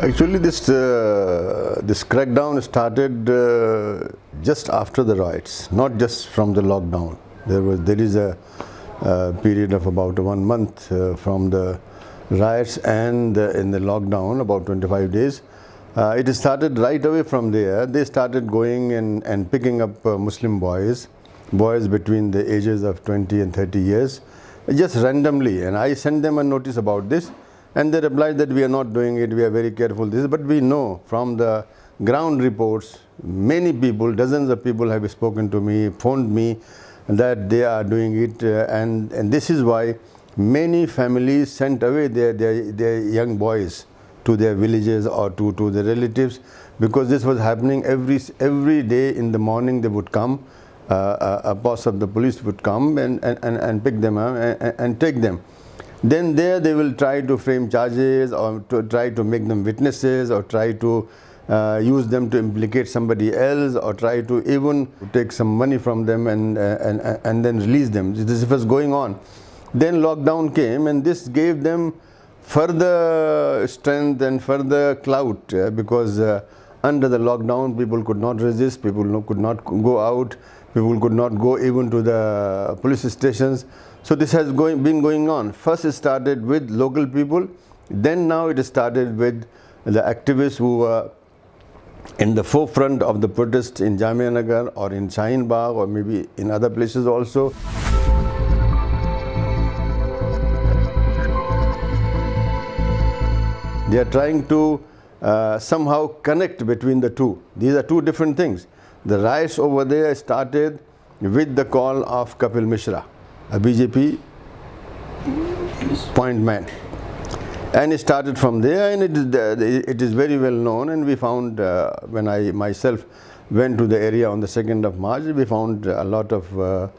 Actually, this crackdown started just after the riots, not just from the lockdown. There is a period of about 1 month from the riots and in the lockdown, about 25 days. It started right away from there. They started going and picking up Muslim boys between the ages of 20 and 30 years, just randomly. And I sent them a notice about this. And they replied that we are not doing it, we are very careful. But we know from the ground reports, many people, dozens of people have spoken to me, phoned me that they are doing it. And this is why many families sent away their young boys to their villages or to their relatives, because this was happening every day. In the morning they would come, a boss of the police would come and pick them up and take them. Then there they will try to frame charges, or to try to make them witnesses, or try to use them to implicate somebody else, or try to even take some money from them and then release them. This was going on. Then lockdown came, and this gave them further strength and further clout, because under the lockdown people could not resist, people could not go out, people could not go even to the police stations. So this has been going on. First it started with local people, then now it started with the activists who were in the forefront of the protest in Jamia Nagar or in Shaheen Bagh or maybe in other places also. They are trying to somehow connect between the two. These are two different things. The riots over there started with the call of Kapil Mishra, a BJP point man, and it started from there, and it is very well known. And we found, when I myself went to the area on the 2nd of March, we found a lot of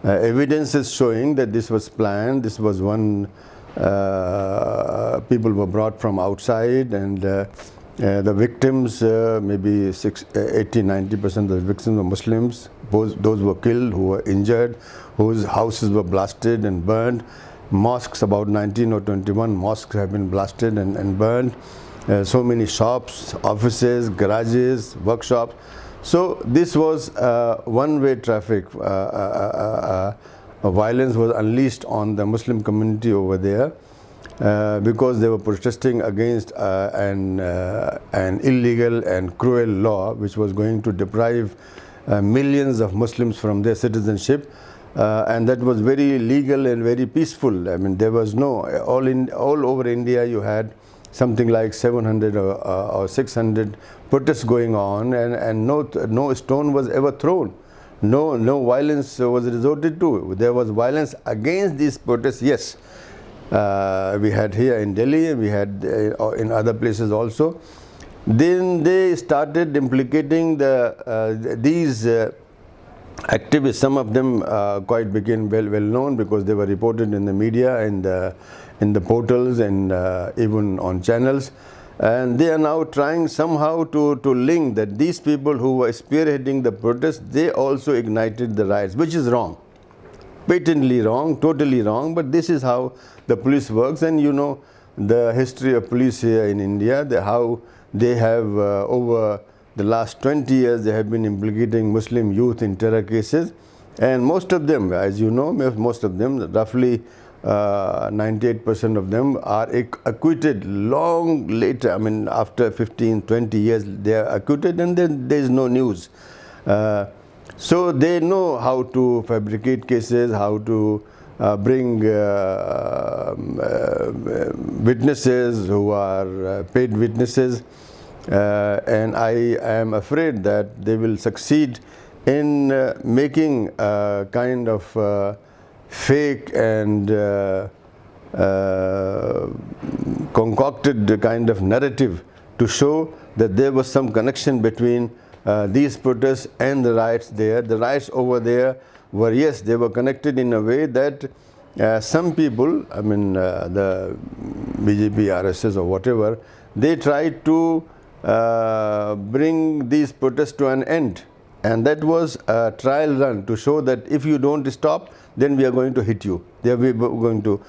evidences showing that this was planned. This was one, people were brought from outside, and the victims, maybe 80-90% of the victims were Muslims. Those who were killed, who were injured, whose houses were blasted and burned. Mosques, about 19 or 21 mosques have been blasted and burned. So many shops, offices, garages, workshops. So this was one-way traffic. Violence was unleashed on the Muslim community over there, because they were protesting against an illegal and cruel law which was going to deprive millions of Muslims from their citizenship, and that was very legal and very peaceful. I mean, there was no, all over India you had something like 700 or 600 protests going on, and no stone was ever thrown. No violence was resorted to. There was violence against these protests, yes. We had here in Delhi, we had in other places also. Then they started implicating these activists. Some of them quite became well known, because they were reported in the media and in the portals and even on channels. And they are now trying somehow to link that these people who were spearheading the protest, they also ignited the riots, which is wrong. Patently wrong, totally wrong, but this is how the police works. And you know the history of police here in India, how they have over the last 20 years they have been implicating Muslim youth in terror cases, and most of them, as you know, most of them, roughly 98% of them are acquitted long later. I mean, after 15-20 years they are acquitted, and then there is no news. So they know how to fabricate cases, how to bring witnesses who are paid witnesses, and I am afraid that they will succeed in making a kind of fake and concocted kind of narrative to show that there was some connection between these protests and the riots there. The riots over there were, yes, they were connected in a way that some people, I mean the BJP, RSS or whatever, they tried to bring these protests to an end. And that was a trial run to show that if you don't stop, then we are going to hit you. They are going to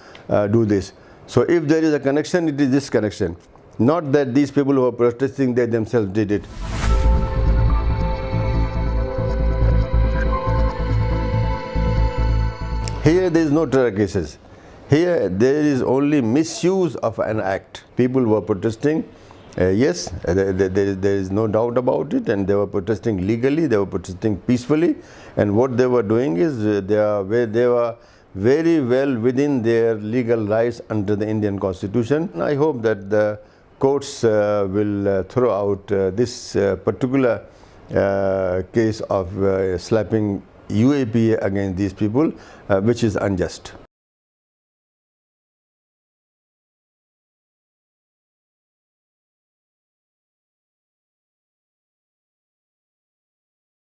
do this. So if there is a connection, it is this connection. Not that these people who are protesting, they themselves did it. Here there is no terror cases. Here there is only misuse of an act. People were protesting, yes, there is no doubt about it, and they were protesting legally, they were protesting peacefully, and what they were doing is they were very well within their legal rights under the Indian Constitution. I hope that the courts will throw out this particular case of slapping UAPA against these people, which is unjust.